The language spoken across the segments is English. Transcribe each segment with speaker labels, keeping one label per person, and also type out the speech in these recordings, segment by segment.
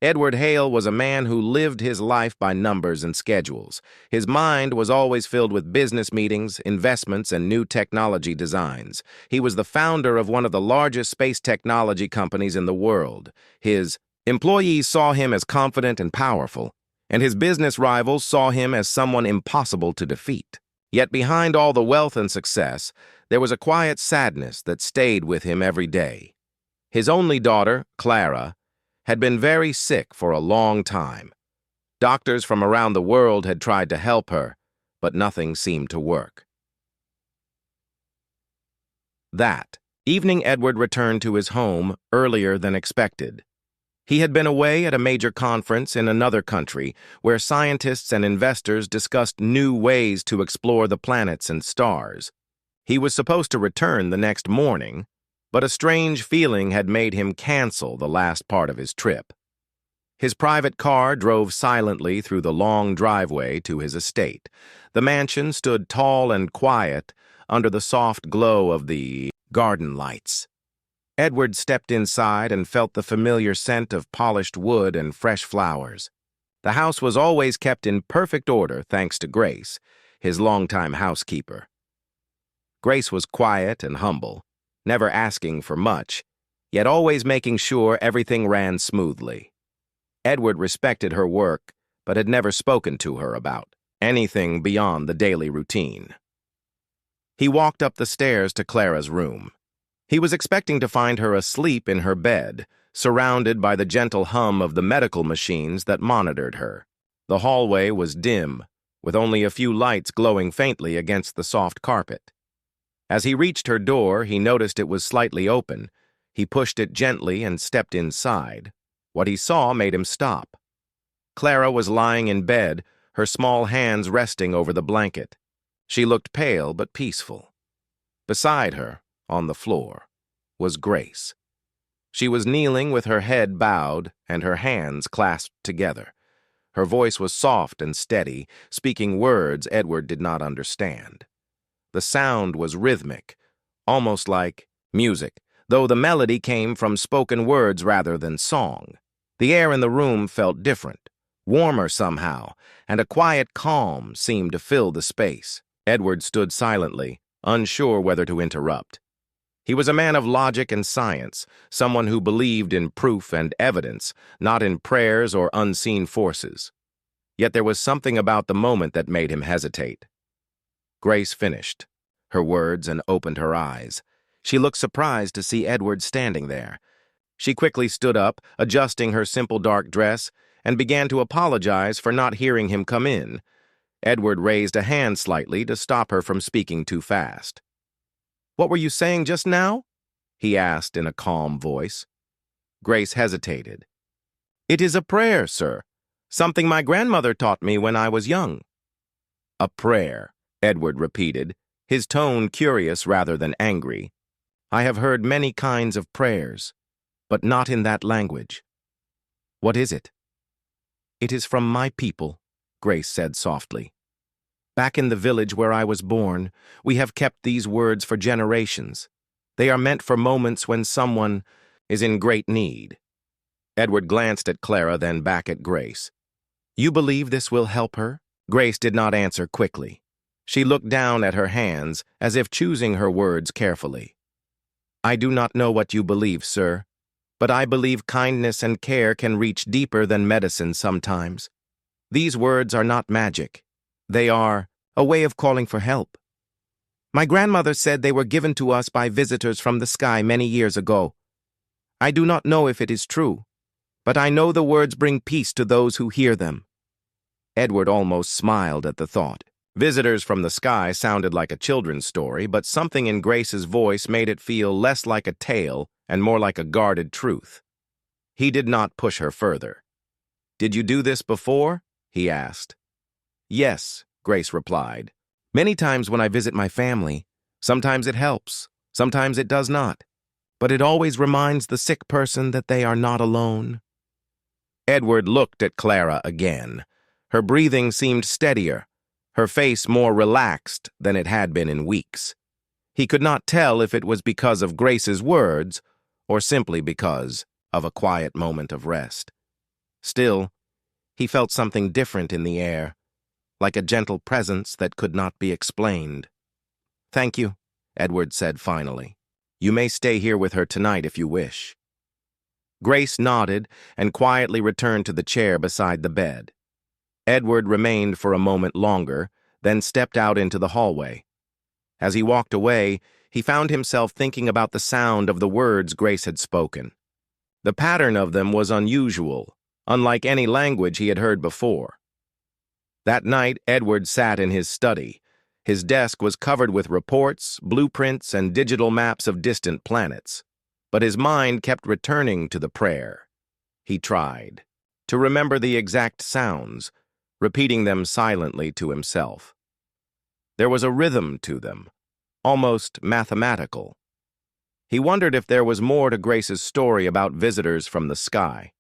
Speaker 1: Edward Hale was a man who lived his life by numbers and schedules. His mind was always filled with business meetings, investments, and new technology designs. He was the founder of one of the largest space technology companies in the world. His employees saw him as confident and powerful, and his business rivals saw him as someone impossible to defeat. Yet behind all the wealth and success, there was a quiet sadness that stayed with him every day. His only daughter, Clara, had been very sick for a long time. Doctors from around the world had tried to help her, but nothing seemed to work. That evening, Edward returned to his home earlier than expected. He had been away at a major conference in another country where scientists and investors discussed new ways to explore the planets and stars. He was supposed to return the next morning, but a strange feeling had made him cancel the last part of his trip. His private car drove silently through the long driveway to his estate. The mansion stood tall and quiet under the soft glow of the garden lights. Edward stepped inside and felt the familiar scent of polished wood and fresh flowers. The house was always kept in perfect order thanks to Grace, his longtime housekeeper. Grace was quiet and humble, never asking for much, yet always making sure everything ran smoothly. Edward respected her work, but had never spoken to her about anything beyond the daily routine. He walked up the stairs to Clara's room. He was expecting to find her asleep in her bed, surrounded by the gentle hum of the medical machines that monitored her. The hallway was dim, with only a few lights glowing faintly against the soft carpet. As he reached her door, he noticed it was slightly open. He pushed it gently and stepped inside. What he saw made him stop. Clara was lying in bed, her small hands resting over the blanket. She looked pale but peaceful. Beside her, on the floor, was Grace. She was kneeling with her head bowed and her hands clasped together. Her voice was soft and steady, speaking words Edward did not understand. The sound was rhythmic, almost like music, though the melody came from spoken words rather than song. The air in the room felt different, warmer somehow, and a quiet calm seemed to fill the space. Edward stood silently, unsure whether to interrupt. He was a man of logic and science, someone who believed in proof and evidence, not in prayers or unseen forces. Yet there was something about the moment that made him hesitate. Grace finished her words and opened her eyes. She looked surprised to see Edward standing there. She quickly stood up, adjusting her simple dark dress, and began to apologize for not hearing him come in. Edward raised a hand slightly to stop her from speaking too fast. "What were you saying just now?" he asked in a calm voice. Grace hesitated. "It is a prayer, sir. Something my grandmother taught me when I was young." "A prayer," Edward repeated, his tone curious rather than angry. "I have heard many kinds of prayers, but not in that language." "What is it?" "It is from my people," Grace said softly. "Back in the village where I was born, we have kept these words for generations. They are meant for moments when someone is in great need." Edward glanced at Clara, then back at Grace. "You believe this will help her?" Grace did not answer quickly. She looked down at her hands, as if choosing her words carefully. "I do not know what you believe, sir, but I believe kindness and care can reach deeper than medicine sometimes. These words are not magic. They are a way of calling for help. My grandmother said they were given to us by visitors from the sky many years ago. I do not know if it is true, but I know the words bring peace to those who hear them." Edward almost smiled at the thought. Visitors from the sky sounded like a children's story, but something in Grace's voice made it feel less like a tale and more like a guarded truth. He did not push her further. "Did you do this before?" he asked. "Yes," Grace replied. "Many times when I visit my family. Sometimes it helps, sometimes it does not. But it always reminds the sick person that they are not alone." Edward looked at Clara again. Her breathing seemed steadier, her face more relaxed than it had been in weeks. He could not tell if it was because of Grace's words or simply because of a quiet moment of rest. Still, he felt something different in the air, like a gentle presence that could not be explained. "Thank you," Edward said finally. "You may stay here with her tonight if you wish." Grace nodded and quietly returned to the chair beside the bed. Edward remained for a moment longer, then stepped out into the hallway. As he walked away, he found himself thinking about the sound of the words Grace had spoken. The pattern of them was unusual, unlike any language he had heard before. That night, Edward sat in his study. His desk was covered with reports, blueprints, and digital maps of distant planets. But his mind kept returning to the prayer. He tried to remember the exact sounds, repeating them silently to himself. There was a rhythm to them, almost mathematical. He wondered if there was more to Grace's story about visitors from the sky.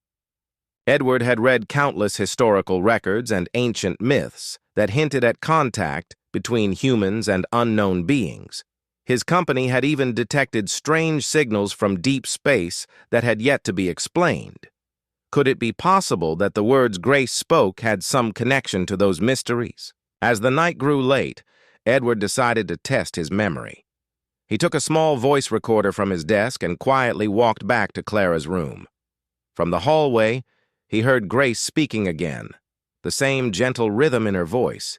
Speaker 1: Edward had read countless historical records and ancient myths that hinted at contact between humans and unknown beings. His company had even detected strange signals from deep space that had yet to be explained. Could it be possible that the words Grace spoke had some connection to those mysteries? As the night grew late, Edward decided to test his memory. He took a small voice recorder from his desk and quietly walked back to Clara's room. From the hallway, he heard Grace speaking again, the same gentle rhythm in her voice.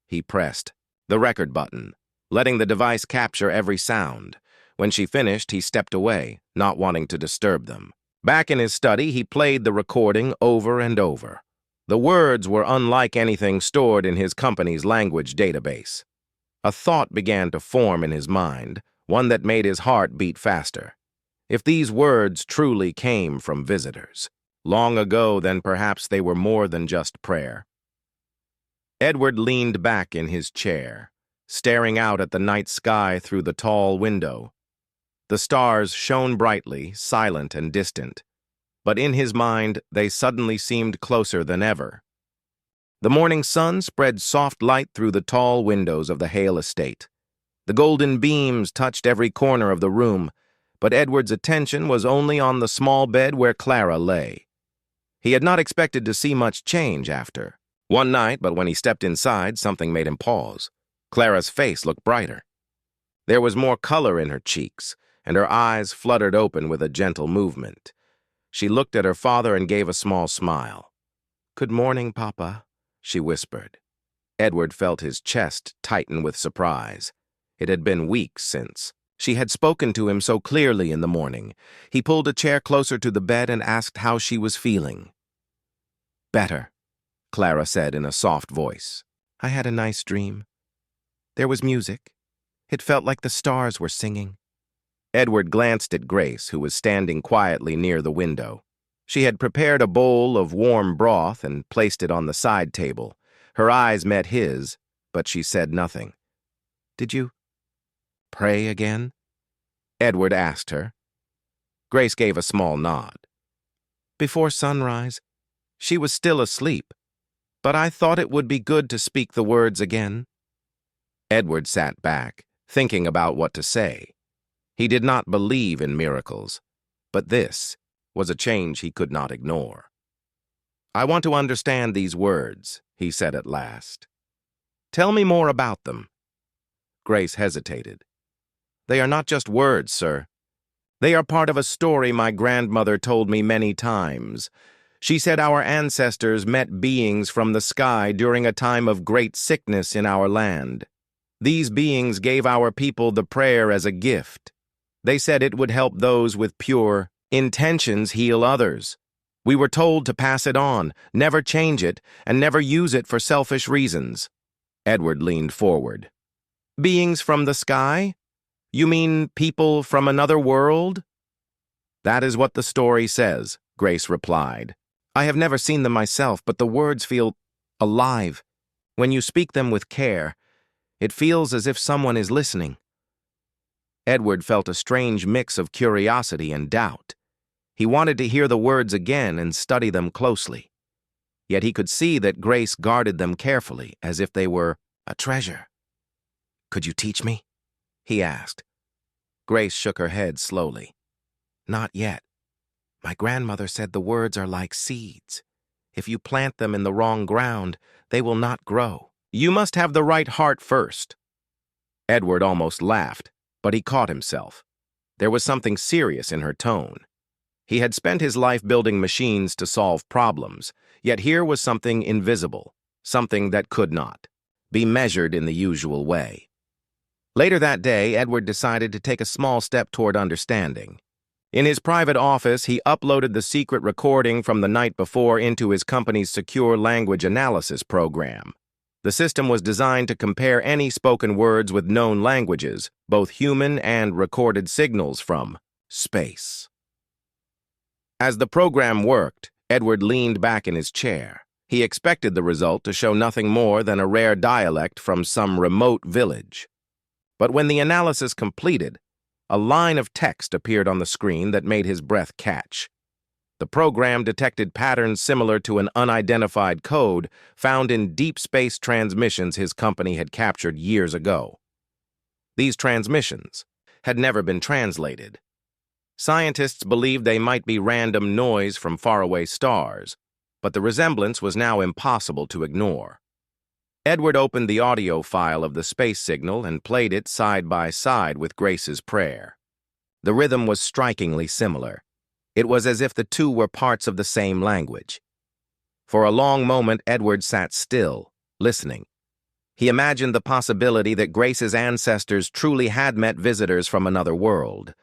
Speaker 1: He pressed the record button, letting the device capture every sound. When she finished, he stepped away, not wanting to disturb them. Back in his study, he played the recording over and over. The words were unlike anything stored in his company's language database. A thought began to form in his mind, one that made his heart beat faster. If these words truly came from visitors, long ago, then perhaps they were more than just prayer. Edward leaned back in his chair, staring out at the night sky through the tall window. The stars shone brightly, silent and distant, but in his mind they suddenly seemed closer than ever. The morning sun spread soft light through the tall windows of the Hale estate. The golden beams touched every corner of the room, but Edward's attention was only on the small bed where Clara lay. He had not expected to see much change after one night, but when he stepped inside, something made him pause. Clara's face looked brighter. There was more color in her cheeks, and her eyes fluttered open with a gentle movement. She looked at her father and gave a small smile. "Good morning, Papa," she whispered. Edward felt his chest tighten with surprise. It had been weeks since she had spoken to him so clearly in the morning. He pulled a chair closer to the bed and asked how she was feeling. "Better," Clara said in a soft voice. "I had a nice dream. There was music. It felt like the stars were singing." Edward glanced at Grace, who was standing quietly near the window. She had prepared a bowl of warm broth and placed it on the side table. Her eyes met his, but she said nothing. "Did you pray again?" Edward asked her. Grace gave a small nod. "Before sunrise. She was still asleep, but I thought it would be good to speak the words again." Edward sat back, thinking about what to say. He did not believe in miracles, but this was a change he could not ignore. "I want to understand these words," he said at last. "Tell me more about them." Grace hesitated. "They are not just words, sir. They are part of a story my grandmother told me many times. She said our ancestors met beings from the sky during a time of great sickness in our land. These beings gave our people the prayer as a gift. They said it would help those with pure intentions heal others. We were told to pass it on, never change it, and never use it for selfish reasons." Edward leaned forward. "Beings from the sky? You mean people from another world?" "That is what the story says," Grace replied. "I have never seen them myself, but the words feel alive. When you speak them with care, it feels as if someone is listening." Edward felt a strange mix of curiosity and doubt. He wanted to hear the words again and study them closely. Yet he could see that Grace guarded them carefully, as if they were a treasure. "Could you teach me?" he asked. Grace shook her head slowly. "Not yet. My grandmother said the words are like seeds. If you plant them in the wrong ground, they will not grow. You must have the right heart first." Edward almost laughed, but he caught himself. There was something serious in her tone. He had spent his life building machines to solve problems, yet here was something invisible, something that could not be measured in the usual way. Later that day, Edward decided to take a small step toward understanding. In his private office, he uploaded the secret recording from the night before into his company's secure language analysis program. The system was designed to compare any spoken words with known languages, both human and recorded signals from space. As the program worked, Edward leaned back in his chair. He expected the result to show nothing more than a rare dialect from some remote village. But when the analysis completed, a line of text appeared on the screen that made his breath catch. The program detected patterns similar to an unidentified code found in deep space transmissions his company had captured years ago. These transmissions had never been translated. Scientists believed they might be random noise from faraway stars, but the resemblance was now impossible to ignore. Edward opened the audio file of the space signal and played it side by side with Grace's prayer. The rhythm was strikingly similar. It was as if the two were parts of the same language. For a long moment, Edward sat still, listening. He imagined the possibility that Grace's ancestors truly had met visitors from another world.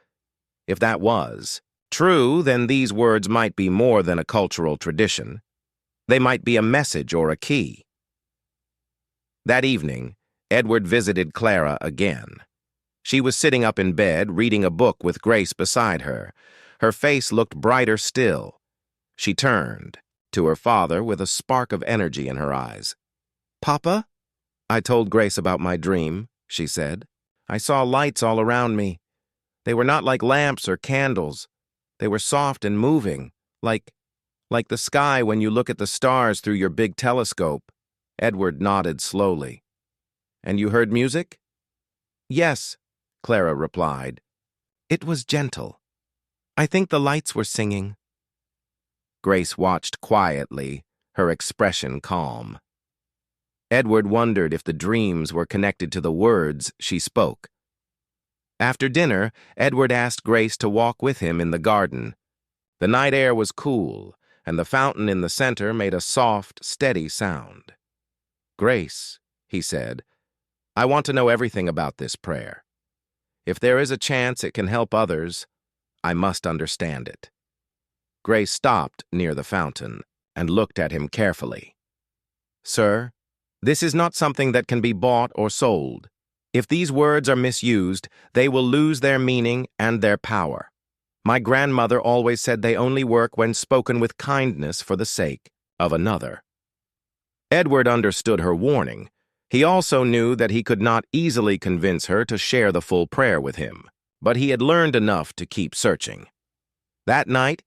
Speaker 1: If that was true, then these words might be more than a cultural tradition. They might be a message or a key. That evening, Edward visited Clara again. She was sitting up in bed, reading a book with Grace beside her. Her face looked brighter still. She turned to her father with a spark of energy in her eyes. "Papa?" "I told Grace about my dream," she said. "I saw lights all around me. They were not like lamps or candles. They were soft and moving, like the sky when you look at the stars through your big telescope." Edward nodded slowly. "And you heard music?" "Yes," Clara replied. "It was gentle. I think the lights were singing." Grace watched quietly, her expression calm. Edward wondered if the dreams were connected to the words she spoke. After dinner, Edward asked Grace to walk with him in the garden. The night air was cool, and the fountain in the center made a soft, steady sound. "Grace," he said, "I want to know everything about this prayer. If there is a chance it can help others, I must understand it." Grace stopped near the fountain and looked at him carefully. "Sir, this is not something that can be bought or sold. If these words are misused, they will lose their meaning and their power. My grandmother always said they only work when spoken with kindness for the sake of another." Edward understood her warning. He also knew that he could not easily convince her to share the full prayer with him, but he had learned enough to keep searching. That night,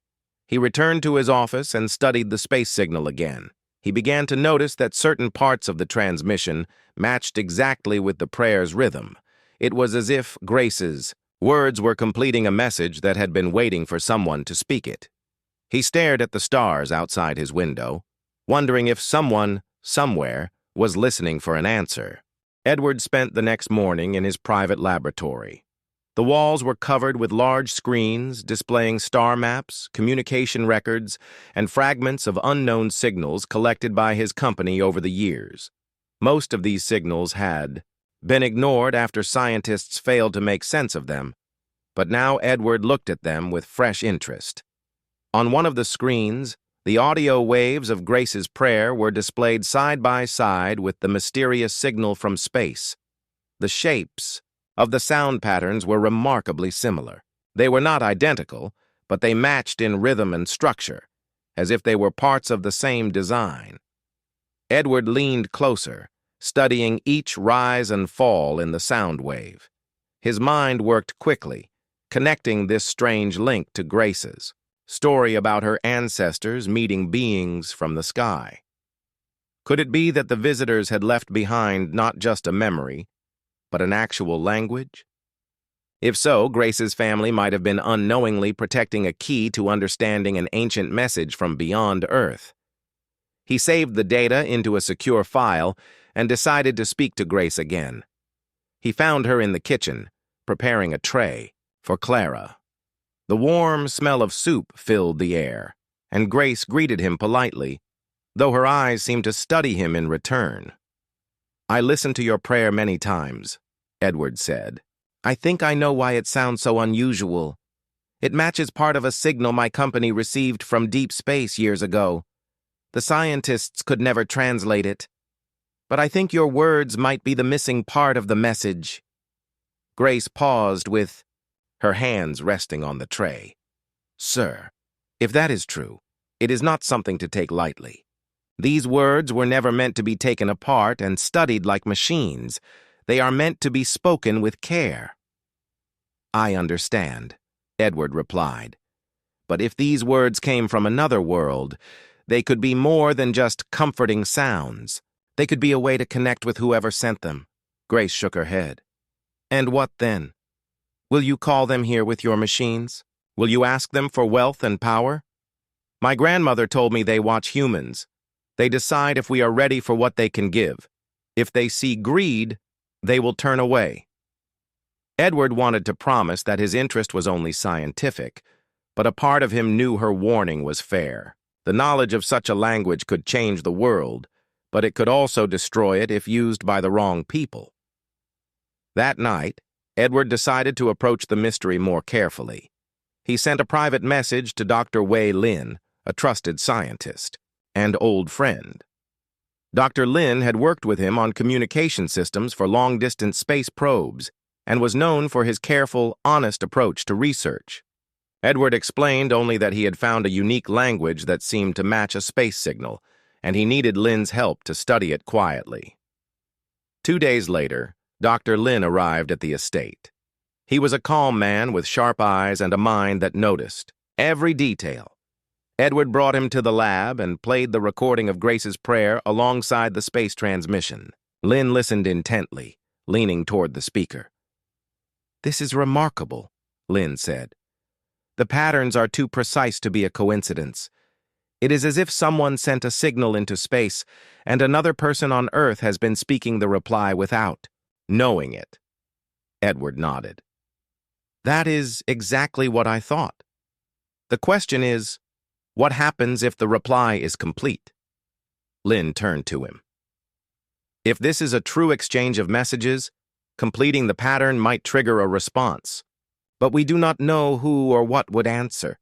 Speaker 1: he returned to his office and studied the space signal again. He began to notice that certain parts of the transmission matched exactly with the prayer's rhythm. It was as if Grace's words were completing a message that had been waiting for someone to speak it. He stared at the stars outside his window, wondering if someone, somewhere, was listening for an answer. Edward spent the next morning in his private laboratory. The walls were covered with large screens displaying star maps, communication records, and fragments of unknown signals collected by his company over the years. Most of these signals had been ignored after scientists failed to make sense of them, but now Edward looked at them with fresh interest. On one of the screens, the audio waves of Grace's prayer were displayed side by side with the mysterious signal from space. The shapes of the sound patterns were remarkably similar. They were not identical, but they matched in rhythm and structure, as if they were parts of the same design. Edward leaned closer, studying each rise and fall in the sound wave. His mind worked quickly, connecting this strange link to Grace's story about her ancestors meeting beings from the sky. Could it be that the visitors had left behind not just a memory, but an actual language? If so, Grace's family might have been unknowingly protecting a key to understanding an ancient message from beyond Earth. He saved the data into a secure file and decided to speak to Grace again. He found her in the kitchen, preparing a tray for Clara. The warm smell of soup filled the air, and Grace greeted him politely, though her eyes seemed to study him in return. "I listened to your prayer many times," Edward said. "I think I know why it sounds so unusual. It matches part of a signal my company received from deep space years ago. The scientists could never translate it. But I think your words might be the missing part of the message." Grace paused with her hands resting on the tray. "Sir, if that is true, it is not something to take lightly. These words were never meant to be taken apart and studied like machines. They are meant to be spoken with care." "I understand," Edward replied. "But if these words came from another world, they could be more than just comforting sounds. They could be a way to connect with whoever sent them." Grace shook her head. "And what then? Will you call them here with your machines? Will you ask them for wealth and power? My grandmother told me they watch humans. They decide if we are ready for what they can give. If they see greed, they will turn away." Edward wanted to promise that his interest was only scientific, but a part of him knew her warning was fair. The knowledge of such a language could change the world, but it could also destroy it if used by the wrong people. That night, Edward decided to approach the mystery more carefully. He sent a private message to Dr. Wei Lin, a trusted scientist and old friend. Dr. Lin had worked with him on communication systems for long-distance space probes and was known for his careful, honest approach to research. Edward explained only that he had found a unique language that seemed to match a space signal, and he needed Lin's help to study it quietly. 2 days later, Dr. Lin arrived at the estate. He was a calm man with sharp eyes and a mind that noticed every detail. Edward brought him to the lab and played the recording of Grace's prayer alongside the space transmission. Lin listened intently, leaning toward the speaker. "This is remarkable," Lin said. "The patterns are too precise to be a coincidence. It is as if someone sent a signal into space, and another person on Earth has been speaking the reply without knowing it." Edward nodded. "That is exactly what I thought. The question is, what happens if the reply is complete?" Lin turned to him. "If this is a true exchange of messages, completing the pattern might trigger a response. But we do not know who or what would answer.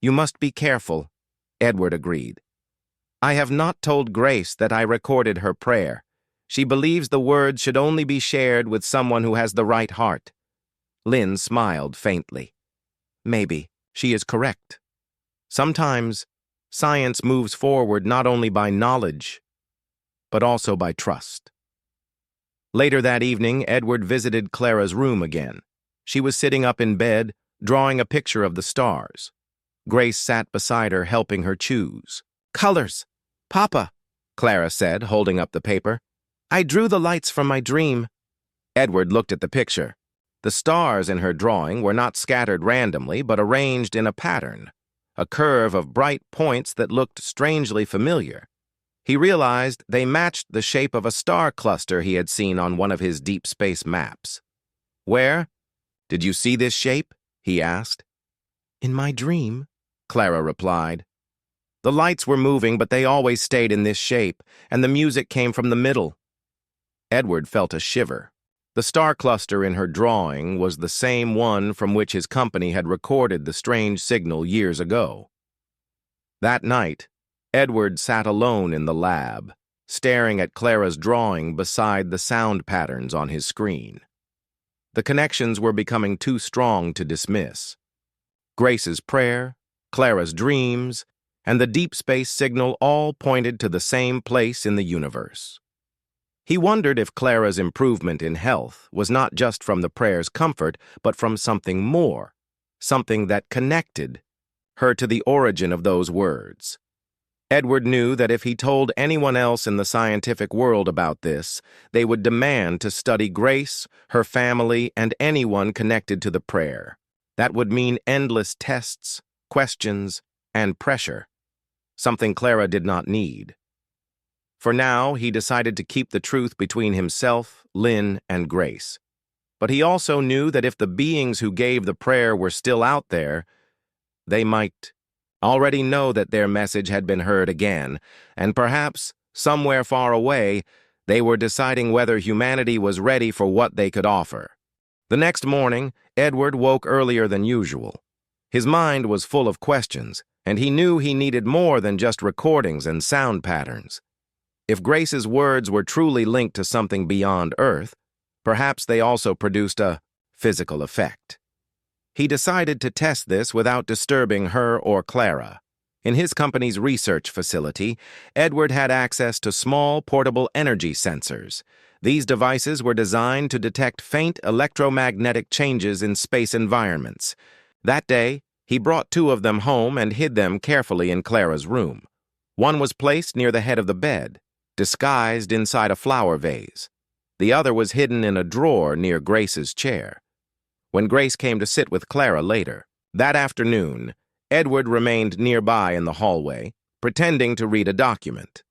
Speaker 1: You must be careful," Edward agreed. "I have not told Grace that I recorded her prayer. She believes the words should only be shared with someone who has the right heart." Lin smiled faintly. "Maybe she is correct. Sometimes science moves forward not only by knowledge, but also by trust." Later that evening, Edward visited Clara's room again. She was sitting up in bed, drawing a picture of the stars. Grace sat beside her, helping her choose. "Colors! Papa," Clara said, holding up the paper. "I drew the lights from my dream." Edward looked at the picture. The stars in her drawing were not scattered randomly, but arranged in a pattern, a curve of bright points that looked strangely familiar. He realized they matched the shape of a star cluster he had seen on one of his deep space maps. "Where? Did you see this shape?" he asked. "In my dream," Clara replied. "The lights were moving, but they always stayed in this shape, and the music came from the middle." Edward felt a shiver. The star cluster in her drawing was the same one from which his company had recorded the strange signal years ago. That night, Edward sat alone in the lab, staring at Clara's drawing beside the sound patterns on his screen. The connections were becoming too strong to dismiss. Grace's prayer, Clara's dreams, and the deep space signal all pointed to the same place in the universe. He wondered if Clara's improvement in health was not just from the prayer's comfort, but from something more, something that connected her to the origin of those words. Edward knew that if he told anyone else in the scientific world about this, they would demand to study Grace, her family, and anyone connected to the prayer. That would mean endless tests, questions, and pressure, something Clara did not need. For now, he decided to keep the truth between himself, Lynn, and Grace. But he also knew that if the beings who gave the prayer were still out there, they might already know that their message had been heard again, and perhaps, somewhere far away, they were deciding whether humanity was ready for what they could offer. The next morning, Edward woke earlier than usual. His mind was full of questions, and he knew he needed more than just recordings and sound patterns. If Grace's words were truly linked to something beyond Earth, perhaps they also produced a physical effect. He decided to test this without disturbing her or Clara. In his company's research facility, Edward had access to small, portable energy sensors. These devices were designed to detect faint electromagnetic changes in space environments. That day, he brought 2 of them home and hid them carefully in Clara's room. One was placed near the head of the bed, disguised inside a flower vase. The other was hidden in a drawer near Grace's chair. When Grace came to sit with Clara later, that afternoon, Edward remained nearby in the hallway, pretending to read a document.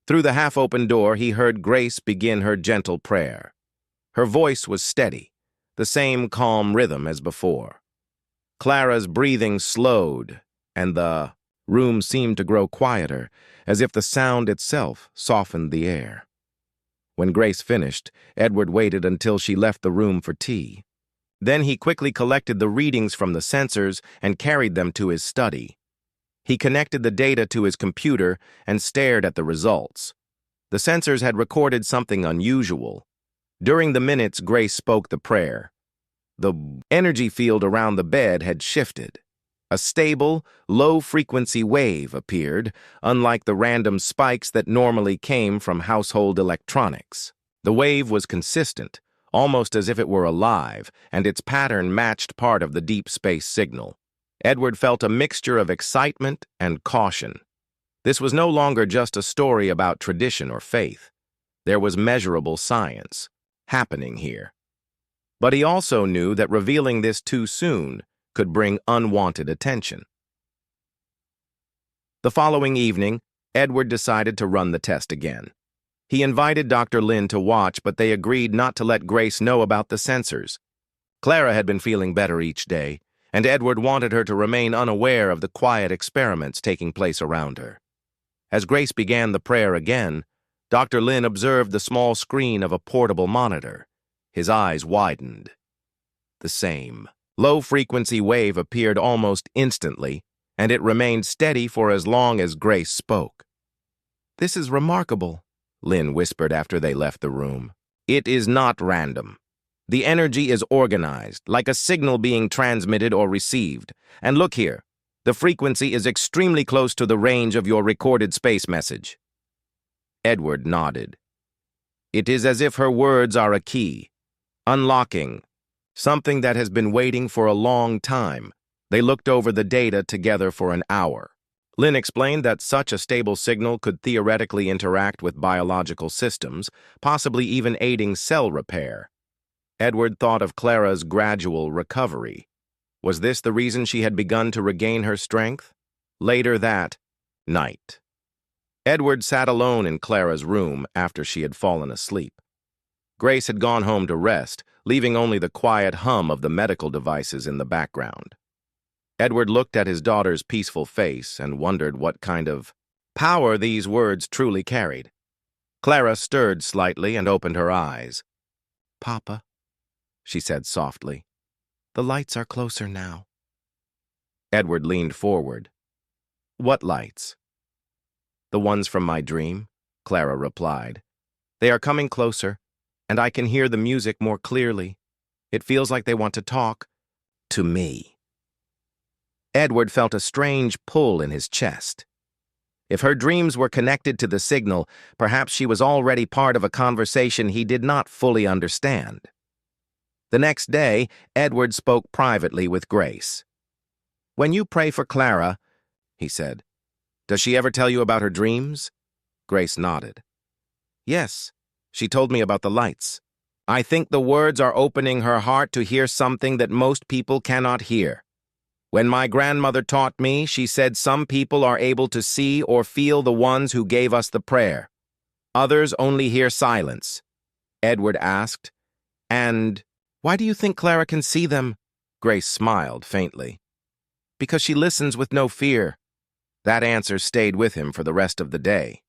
Speaker 1: Through the half-open door, he heard Grace begin her gentle prayer. Her voice was steady, the same calm rhythm as before. Clara's breathing slowed, and the room seemed to grow quieter, as if the sound itself softened the air. When Grace finished, Edward waited until she left the room for tea. Then he quickly collected the readings from the sensors and carried them to his study. He connected the data to his computer and stared at the results. The sensors had recorded something unusual. During the minutes Grace spoke the prayer, the energy field around the bed had shifted. A stable, low-frequency wave appeared, unlike the random spikes that normally came from household electronics. The wave was consistent, almost as if it were alive, and its pattern matched part of the deep space signal. Edward felt a mixture of excitement and caution. This was no longer just a story about tradition or faith. There was measurable science happening here. But he also knew that revealing this too soon could bring unwanted attention. The following evening, Edward decided to run the test again. He invited Dr. Lynn to watch, but they agreed not to let Grace know about the sensors. Clara had been feeling better each day, and Edward wanted her to remain unaware of the quiet experiments taking place around her. As Grace began the prayer again, Dr. Lynn observed the small screen of a portable monitor. His eyes widened. The same low-frequency wave appeared almost instantly, and it remained steady for as long as Grace spoke. "This is remarkable," Lynn whispered after they left the room. "It is not random. The energy is organized, like a signal being transmitted or received. And look here, the frequency is extremely close to the range of your recorded space message." Edward nodded. It is as if her words are a key, unlocking something that has been waiting for a long time. They looked over the data together for an hour. Lynn explained that such a stable signal could theoretically interact with biological systems, possibly even aiding cell repair. Edward thought of Clara's gradual recovery. Was this the reason she had begun to regain her strength? Later that night, Edward sat alone in Clara's room after she had fallen asleep. Grace had gone home to rest, leaving only the quiet hum of the medical devices in the background. Edward looked at his daughter's peaceful face and wondered what kind of power these words truly carried. Clara stirred slightly and opened her eyes. "Papa," she said softly, "the lights are closer now." Edward leaned forward. "What lights?" "The ones from my dream," Clara replied. "They are coming closer, and I can hear the music more clearly. It feels like they want to talk to me." Edward felt a strange pull in his chest. If her dreams were connected to the signal, perhaps she was already part of a conversation he did not fully understand. The next day, Edward spoke privately with Grace. "When you pray for Clara," he said, "does she ever tell you about her dreams?" Grace nodded. "Yes, she told me about the lights. I think the words are opening her heart to hear something that most people cannot hear. When my grandmother taught me, she said some people are able to see or feel the ones who gave us the prayer. Others only hear silence. Edward asked, "And why do you think Clara can see them?" Grace smiled faintly. "Because she listens with no fear." That answer stayed with him for the rest of the day.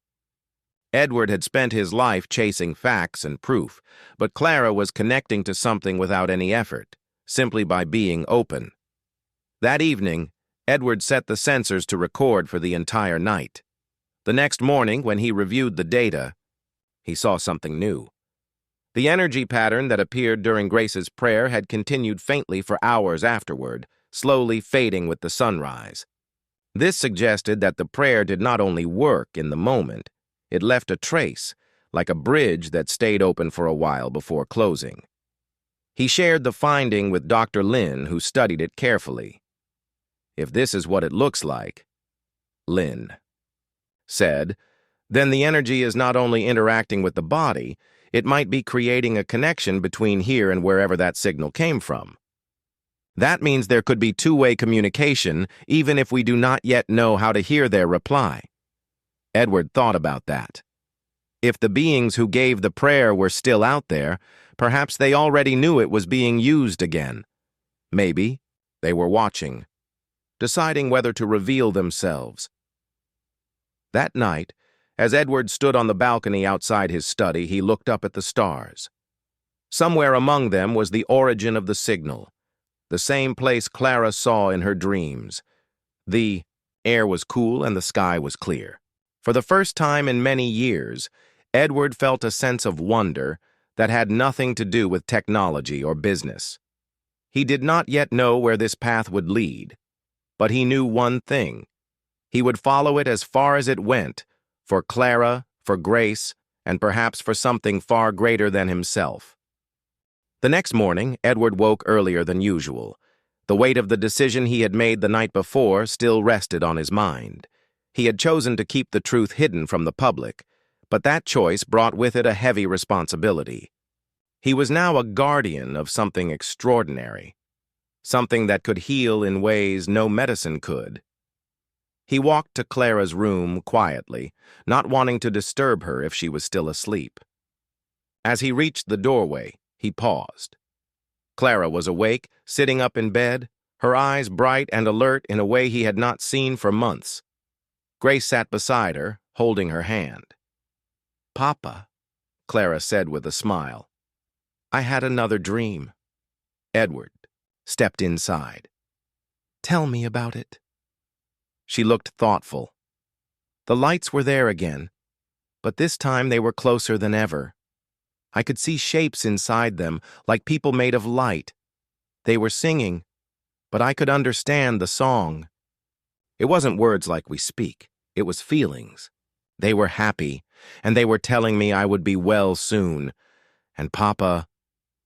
Speaker 1: Edward had spent his life chasing facts and proof, but Clara was connecting to something without any effort, simply by being open. That evening, Edward set the sensors to record for the entire night. The next morning, when he reviewed the data, he saw something new. The energy pattern that appeared during Grace's prayer had continued faintly for hours afterward, slowly fading with the sunrise. This suggested that the prayer did not only work in the moment, it left a trace, like a bridge that stayed open for a while before closing. He shared the finding with Dr. Lin, who studied it carefully. "If this is what it looks like," Lin said, "then the energy is not only interacting with the body, it might be creating a connection between here and wherever that signal came from. That means there could be two-way communication, even if we do not yet know how to hear their reply." Edward thought about that. If the beings who gave the prayer were still out there, perhaps they already knew it was being used again. Maybe they were watching, deciding whether to reveal themselves. That night, as Edward stood on the balcony outside his study, he looked up at the stars. Somewhere among them was the origin of the signal, the same place Clara saw in her dreams. The air was cool and the sky was clear. For the first time in many years, Edward felt a sense of wonder that had nothing to do with technology or business. He did not yet know where this path would lead, but he knew one thing. He would follow it as far as it went, for Clara, for Grace, and perhaps for something far greater than himself. The next morning, Edward woke earlier than usual. The weight of the decision he had made the night before still rested on his mind. He had chosen to keep the truth hidden from the public, but that choice brought with it a heavy responsibility. He was now a guardian of something extraordinary, something that could heal in ways no medicine could. He walked to Clara's room quietly, not wanting to disturb her if she was still asleep. As he reached the doorway, he paused. Clara was awake, sitting up in bed, her eyes bright and alert in a way he had not seen for months. Grace sat beside her, holding her hand. "Papa," Clara said with a smile, "I had another dream." Edward stepped inside. "Tell me about it." She looked thoughtful. The lights were there again, but this time they were closer than ever. I could see shapes inside them, like people made of light. They were singing, but I could understand the song. It wasn't words like we speak. It was feelings. They were happy, and they were telling me I would be well soon. And Papa,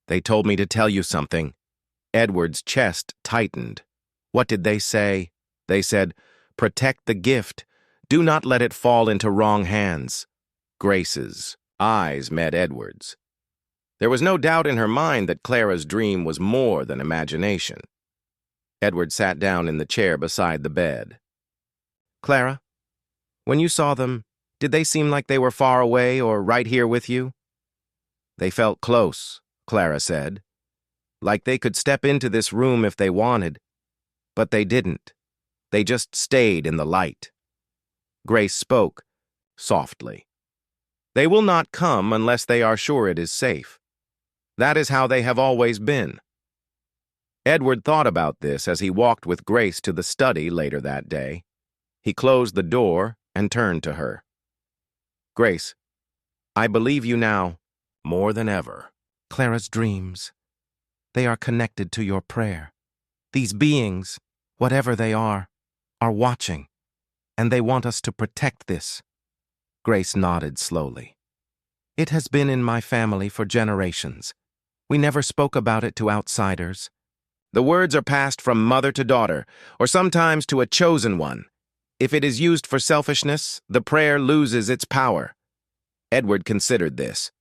Speaker 1: they told me to tell you something. Edward's chest tightened. What did they say? They said, "Protect the gift. Do not let it fall into wrong hands." Grace's eyes met Edward's. There was no doubt in her mind that Clara's dream was more than imagination. Edward sat down in the chair beside the bed. "Clara, when you saw them, did they seem like they were far away or right here with you?" "They felt close," Clara said. "Like they could step into this room if they wanted. But they didn't. They just stayed in the light." Grace spoke softly. "They will not come unless they are sure it is safe. That is how they have always been." Edward thought about this as he walked with Grace to the study later that day. He closed the door and turned to her. "Grace, I believe you now more than ever." "Clara's dreams, they are connected to your prayer. These beings, whatever they are watching, and they want us to protect this." Grace nodded slowly. "It has been in my family for generations. We never spoke about it to outsiders." "The words are passed from mother to daughter, or sometimes to a chosen one. If it is used for selfishness, the prayer loses its power." Edward considered this.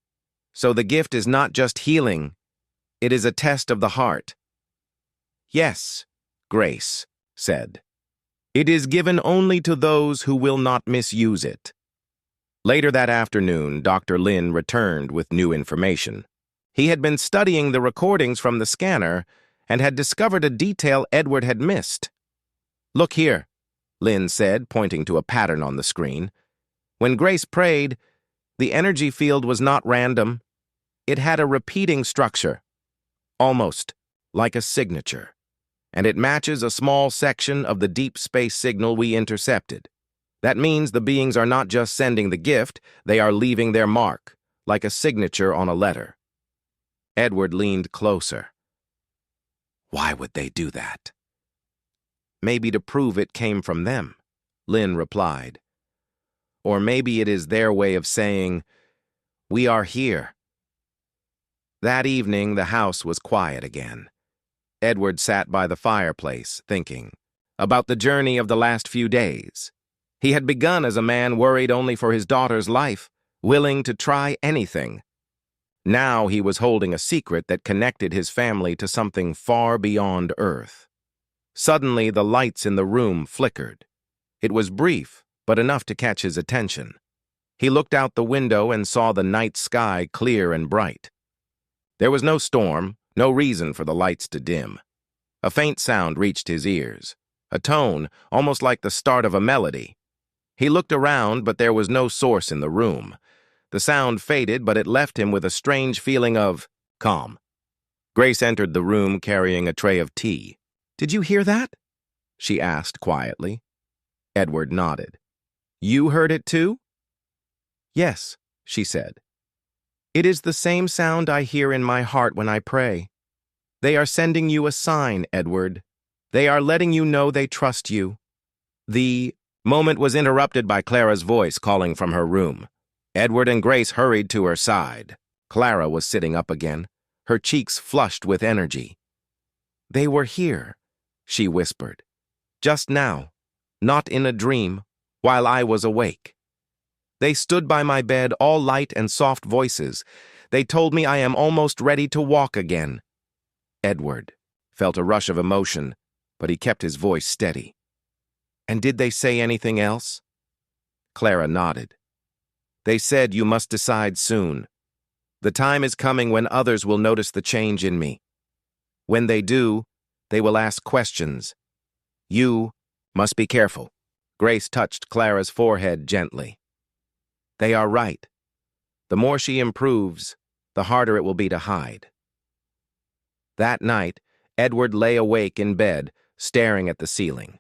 Speaker 1: "So the gift is not just healing, it is a test of the heart." "Yes," Grace said. "It is given only to those who will not misuse it." Later that afternoon, Dr. Lin returned with new information. He had been studying the recordings from the scanner and had discovered a detail Edward had missed. "Look here," Lin said, pointing to a pattern on the screen. "When Grace prayed, the energy field was not random. It had a repeating structure, almost like a signature, and it matches a small section of the deep space signal we intercepted. That means the beings are not just sending the gift, they are leaving their mark, like a signature on a letter." Edward leaned closer. "Why would they do that?" "Maybe to prove it came from them," Lin replied. "Or maybe it is their way of saying, 'We are here.'" That evening, the house was quiet again. Edward sat by the fireplace, thinking about the journey of the last few days. He had begun as a man worried only for his daughter's life, willing to try anything. Now he was holding a secret that connected his family to something far beyond Earth. Suddenly, the lights in the room flickered. It was brief, but enough to catch his attention. He looked out the window and saw the night sky clear and bright. There was no storm, no reason for the lights to dim. A faint sound reached his ears, a tone almost like the start of a melody. He looked around, but there was no source in the room. The sound faded, but it left him with a strange feeling of calm. Grace entered the room carrying a tray of tea. "Did you hear that?" she asked quietly. Edward nodded. "You heard it too?" "Yes," she said. "It is the same sound I hear in my heart when I pray. They are sending you a sign, Edward. They are letting you know they trust you." The moment was interrupted by Clara's voice calling from her room. Edward and Grace hurried to her side. Clara was sitting up again, her cheeks flushed with energy. "They were here," she whispered. "Just now, not in a dream, while I was awake. They stood by my bed, all light and soft voices. They told me I am almost ready to walk again." Edward felt a rush of emotion, but he kept his voice steady. "And did they say anything else?" Clara nodded. "They said you must decide soon. The time is coming when others will notice the change in me. When they do, they will ask questions. You must be careful." Grace touched Clara's forehead gently. "They are right. The more she improves, the harder it will be to hide." That night, Edward lay awake in bed, staring at the ceiling.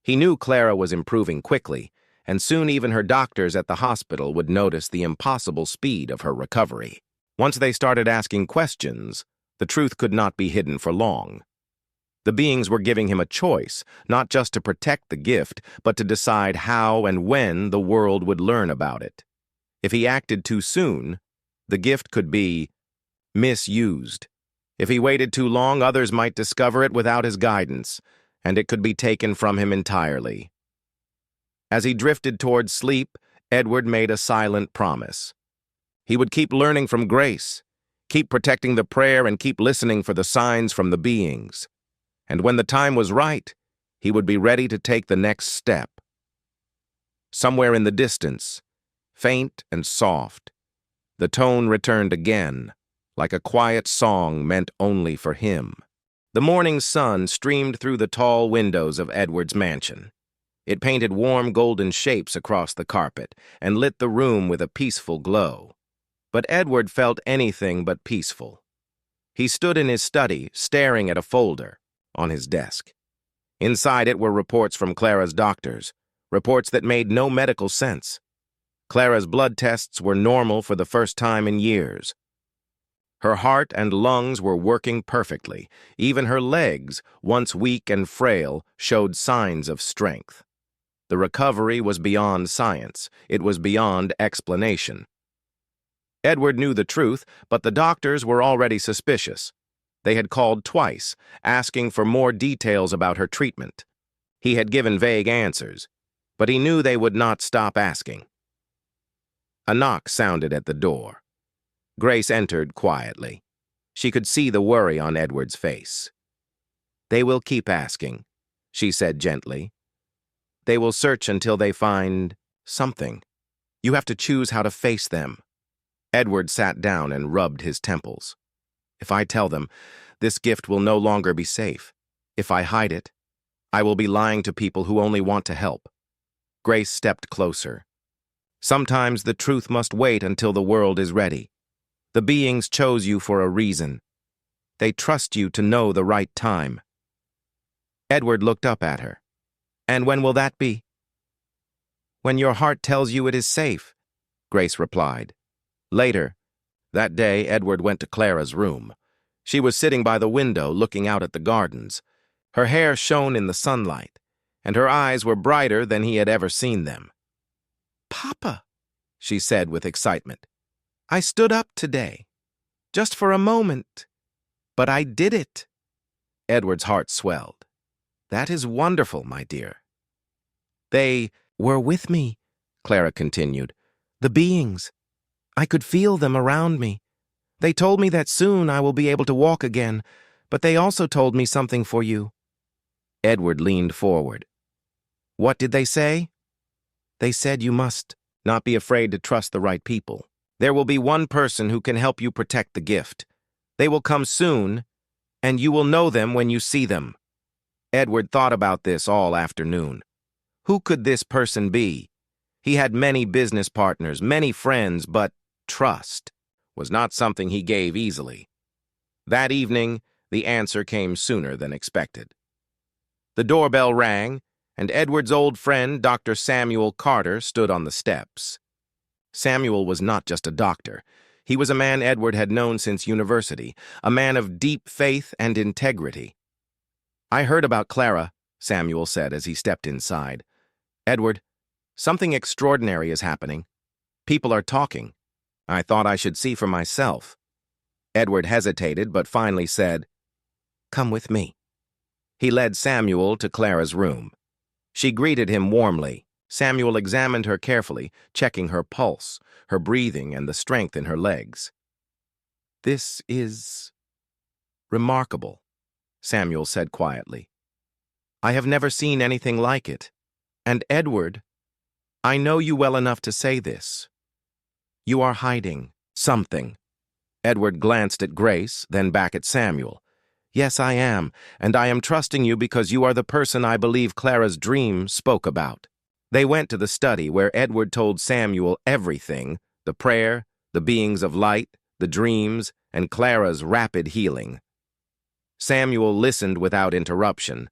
Speaker 1: He knew Clara was improving quickly, and soon even her doctors at the hospital would notice the impossible speed of her recovery. Once they started asking questions, the truth could not be hidden for long. The beings were giving him a choice, not just to protect the gift, but to decide how and when the world would learn about it. If he acted too soon, the gift could be misused. If he waited too long, others might discover it without his guidance, and it could be taken from him entirely. As he drifted towards sleep, Edward made a silent promise. He would keep learning from Grace, keep protecting the prayer, and keep listening for the signs from the beings. And when the time was right, he would be ready to take the next step. Somewhere in the distance, faint and soft, the tone returned again, like a quiet song meant only for him. The morning sun streamed through the tall windows of Edward's mansion. It painted warm golden shapes across the carpet and lit the room with a peaceful glow. But Edward felt anything but peaceful. He stood in his study, staring at a folder on his desk. Inside it were reports from Clara's doctors, reports that made no medical sense. Clara's blood tests were normal for the first time in years. Her heart and lungs were working perfectly. Even her legs, once weak and frail, showed signs of strength. The recovery was beyond science. It was beyond explanation. Edward knew the truth, but the doctors were already suspicious. They had called twice, asking for more details about her treatment. He had given vague answers, but he knew they would not stop asking. A knock sounded at the door. Grace entered quietly. She could see the worry on Edward's face. "They will keep asking," she said gently. "They will search until they find something." You have to choose how to face them. Edward sat down and rubbed his temples. If I tell them, this gift will no longer be safe. If I hide it, I will be lying to people who only want to help. Grace stepped closer. Sometimes the truth must wait until the world is ready. The beings chose you for a reason. They trust you to know the right time. Edward looked up at her. And when will that be? When your heart tells you it is safe, Grace replied. Later, that day, Edward went to Clara's room. She was sitting by the window looking out at the gardens. Her hair shone in the sunlight, and her eyes were brighter than he had ever seen them. "Papa," she said with excitement, "I stood up today, just for a moment, but I did it." Edward's heart swelled. "That is wonderful, my dear." "They were with me," Clara continued. "The beings. I could feel them around me. They told me that soon I will be able to walk again, but they also told me something for you." Edward leaned forward. "What did they say?" "They said you must not be afraid to trust the right people. There will be one person who can help you protect the gift. They will come soon, and you will know them when you see them." Edward thought about this all afternoon. Who could this person be? He had many business partners, many friends, but trust was not something he gave easily. That evening, the answer came sooner than expected. The doorbell rang, and Edward's old friend, Dr. Samuel Carter, stood on the steps. Samuel was not just a doctor. He was a man Edward had known since university, a man of deep faith and integrity. "I heard about Clara," Samuel said as he stepped inside. "Edward, something extraordinary is happening. People are talking. I thought I should see for myself." Edward hesitated, but finally said, "Come with me." He led Samuel to Clara's room. She greeted him warmly. Samuel examined her carefully, checking her pulse, her breathing, and the strength in her legs. "This is remarkable," Samuel said quietly. "I have never seen anything like it. And Edward, I know you well enough to say this. You are hiding something." Edward glanced at Grace, then back at Samuel. "Yes, I am, and I am trusting you because you are the person I believe Clara's dream spoke about." They went to the study where Edward told Samuel everything, the prayer, the beings of light, the dreams, and Clara's rapid healing. Samuel listened without interruption.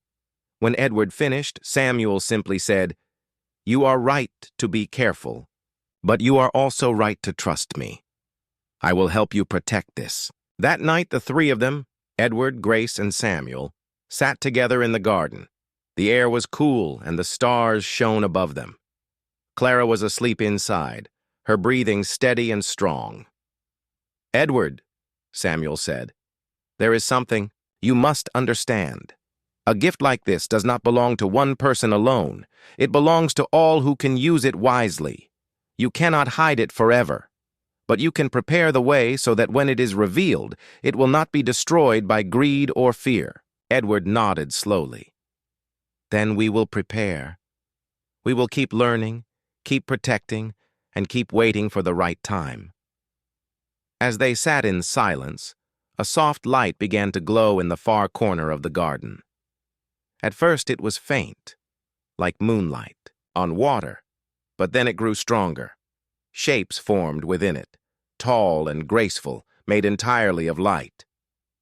Speaker 1: When Edward finished, Samuel simply said, "You are right to be careful, but you are also right to trust me. I will help you protect this." That night, the three of them, Edward, Grace, and Samuel, sat together in the garden. The air was cool and the stars shone above them. Clara was asleep inside, her breathing steady and strong. "Edward," Samuel said, "there is something you must understand. A gift like this does not belong to one person alone. It belongs to all who can use it wisely. You cannot hide it forever, but you can prepare the way so that when it is revealed, it will not be destroyed by greed or fear." Edward nodded slowly. "Then we will prepare. We will keep learning, keep protecting, and keep waiting for the right time." As they sat in silence, a soft light began to glow in the far corner of the garden. At first it was faint, like moonlight on water, but then it grew stronger. Shapes formed within it, tall and graceful, made entirely of light.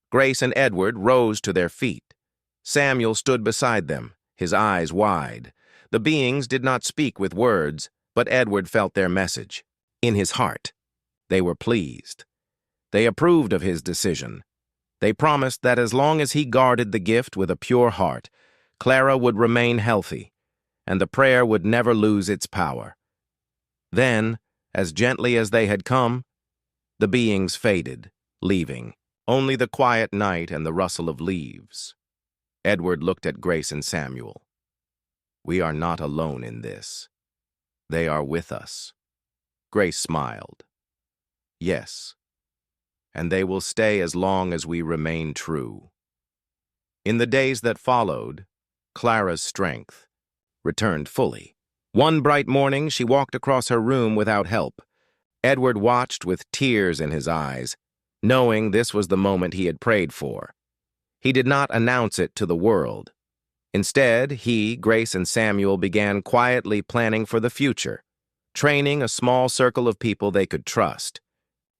Speaker 1: Grace and Edward rose to their feet. Samuel stood beside them, his eyes wide. The beings did not speak with words, but Edward felt their message. In his heart, they were pleased. They approved of his decision. They promised that as long as he guarded the gift with a pure heart, Clara would remain healthy, and the prayer would never lose its power. Then, as gently as they had come, the beings faded, leaving only the quiet night and the rustle of leaves. Edward looked at Grace and Samuel. "We are not alone in this. They are with us." Grace smiled. "Yes, and they will stay as long as we remain true." In the days that followed, Clara's strength returned fully. One bright morning, she walked across her room without help. Edward watched with tears in his eyes, knowing this was the moment he had prayed for. He did not announce it to the world. Instead, he, Grace, and Samuel began quietly planning for the future, training a small circle of people they could trust,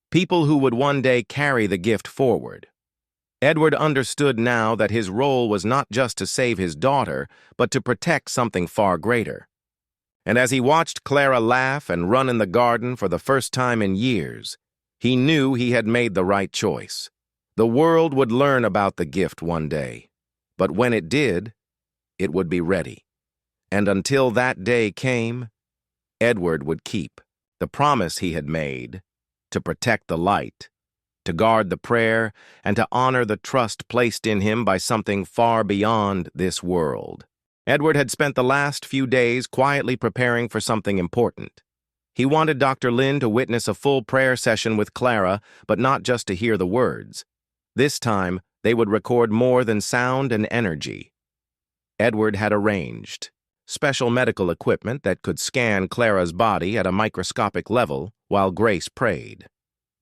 Speaker 1: people who would one day carry the gift forward. Edward understood now that his role was not just to save his daughter, but to protect something far greater. And as he watched Clara laugh and run in the garden for the first time in years, he knew he had made the right choice. The world would learn about the gift one day, but when it did, it would be ready. And until that day came, Edward would keep the promise he had made to protect the light, to guard the prayer, and to honor the trust placed in him by something far beyond this world. Edward had spent the last few days quietly preparing for something important. He wanted Dr. Lin to witness a full prayer session with Clara, but not just to hear the words. This time, they would record more than sound and energy. Edward had arranged special medical equipment that could scan Clara's body at a microscopic level while Grace prayed.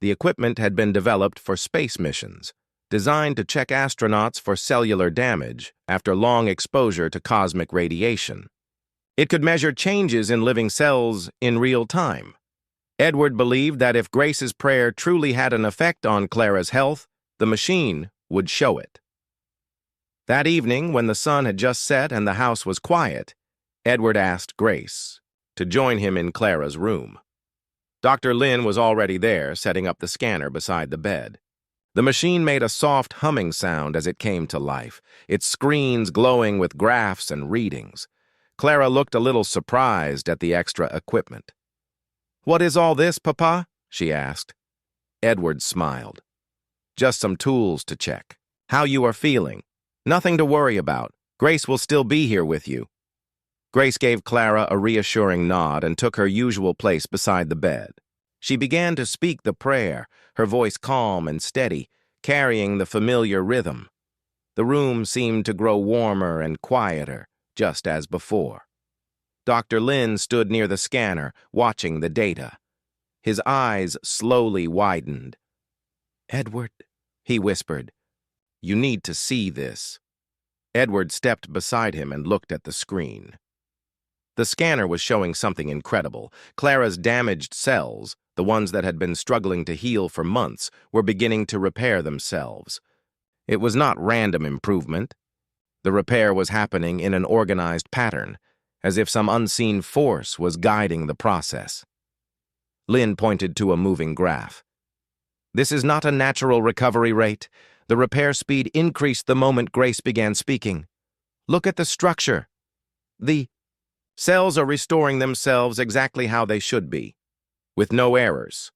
Speaker 1: The equipment had been developed for space missions, designed to check astronauts for cellular damage after long exposure to cosmic radiation. It could measure changes in living cells in real time. Edward believed that if Grace's prayer truly had an effect on Clara's health, the machine would show it. That evening, when the sun had just set and the house was quiet, Edward asked Grace to join him in Clara's room. Dr. Lin was already there, setting up the scanner beside the bed. The machine made a soft humming sound as it came to life, its screens glowing with graphs and readings. Clara looked a little surprised at the extra equipment. "What is all this, Papa?" she asked. Edward smiled. "Just some tools to check. How you are feeling. Nothing to worry about. Grace will still be here with you." Grace gave Clara a reassuring nod and took her usual place beside the bed. She began to speak the prayer, her voice calm and steady, carrying the familiar rhythm. The room seemed to grow warmer and quieter, just as before. Dr. Lin stood near the scanner, watching the data. His eyes slowly widened. "Edward," he whispered, "you need to see this." Edward stepped beside him and looked at the screen. The scanner was showing something incredible. Clara's damaged cells, the ones that had been struggling to heal for months, were beginning to repair themselves. It was not random improvement. The repair was happening in an organized pattern, as if some unseen force was guiding the process. Lin pointed to a moving graph. "This is not a natural recovery rate. The repair speed increased the moment Grace began speaking. Look at the structure. The cells are restoring themselves exactly how they should be, with no errors."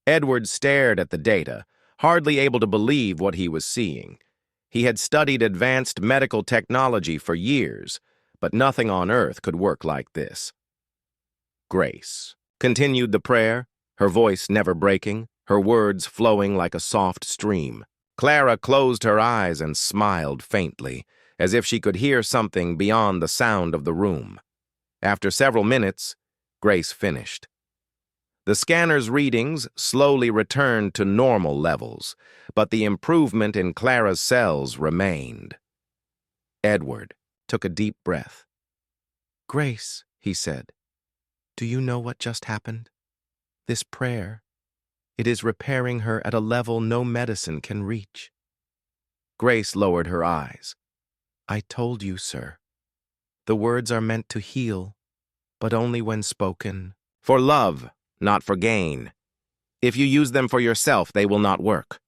Speaker 1: Edward stared at the data, hardly able to believe what he was seeing. He had studied advanced medical technology for years, but nothing on earth could work like this. Grace continued the prayer, her voice never breaking, her words flowing like a soft stream. Clara closed her eyes and smiled faintly, as if she could hear something beyond the sound of the room. After several minutes, Grace finished. The scanner's readings slowly returned to normal levels, but the improvement in Clara's cells remained. Edward took a deep breath. "Grace," he said, "do you know what just happened? This prayer, it is repairing her at a level no medicine can reach." Grace lowered her eyes. "I told you, sir. The words are meant to heal, but only when spoken for love, not for gain. If you use them for yourself, they will not work."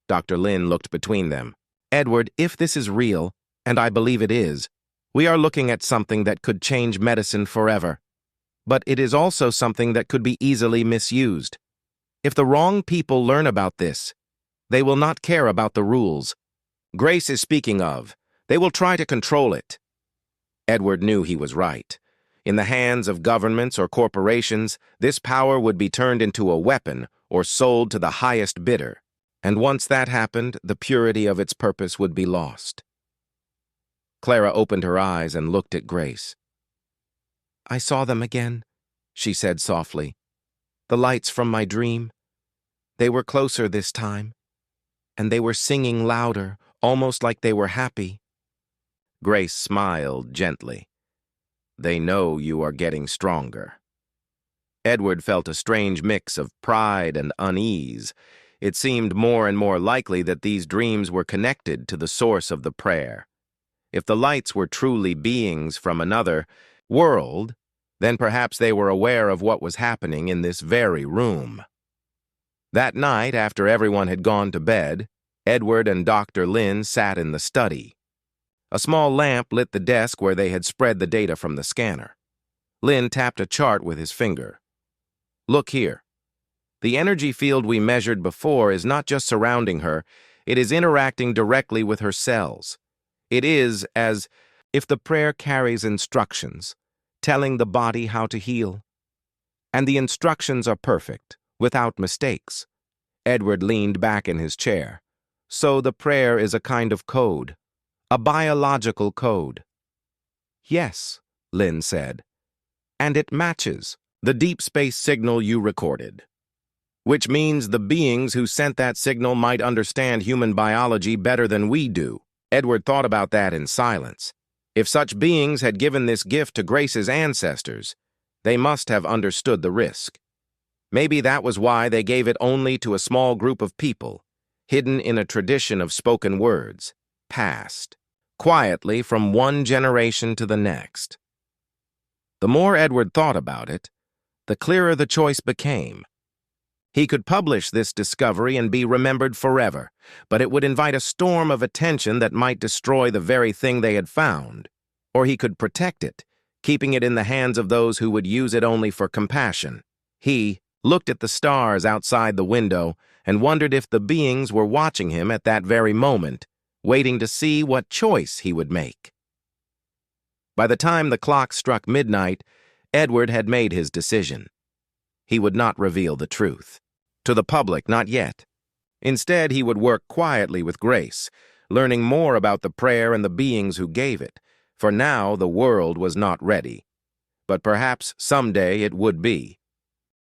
Speaker 1: Dr. Lin looked between them. "Edward, if this is real, and I believe it is, we are looking at something that could change medicine forever. But it is also something that could be easily misused. If the wrong people learn about this, they will not care about the rules Grace is speaking of. They will try to control it." Edward knew he was right. In the hands of governments or corporations, this power would be turned into a weapon or sold to the highest bidder. And once that happened, the purity of its purpose would be lost. Clara opened her eyes and looked at Grace. I saw them again, she said softly. The lights from my dream. They were closer this time, and they were singing louder, almost like they were happy. Grace smiled gently. They know you are getting stronger. Edward felt a strange mix of pride and unease. It seemed more and more likely that these dreams were connected to the source of the prayer. If the lights were truly beings from another world, then perhaps they were aware of what was happening in this very room. That night, after everyone had gone to bed, Edward and Dr. Lin sat in the study. A small lamp lit the desk where they had spread the data from the scanner. Lin tapped a chart with his finger. Look here. The energy field we measured before is not just surrounding her, it is interacting directly with her cells. It is as if the prayer carries instructions, telling the body how to heal. And the instructions are perfect, without mistakes. Edward leaned back in his chair. So the prayer is a kind of code, a biological code. Yes, Lin said. And it matches the deep space signal you recorded. Which means the beings who sent that signal might understand human biology better than we do. Edward thought about that in silence. If such beings had given this gift to Grace's ancestors, they must have understood the risk. Maybe that was why they gave it only to a small group of people, hidden in a tradition of spoken words, passed quietly from one generation to the next. The more Edward thought about it, the clearer the choice became. He could publish this discovery and be remembered forever, but it would invite a storm of attention that might destroy the very thing they had found. Or he could protect it, keeping it in the hands of those who would use it only for compassion. He looked at the stars outside the window and wondered if the beings were watching him at that very moment, waiting to see what choice he would make. By the time the clock struck midnight, Edward had made his decision. He would not reveal the truth. To the public, not yet. Instead, he would work quietly with Grace, learning more about the prayer and the beings who gave it. For now, the world was not ready. But perhaps someday it would be.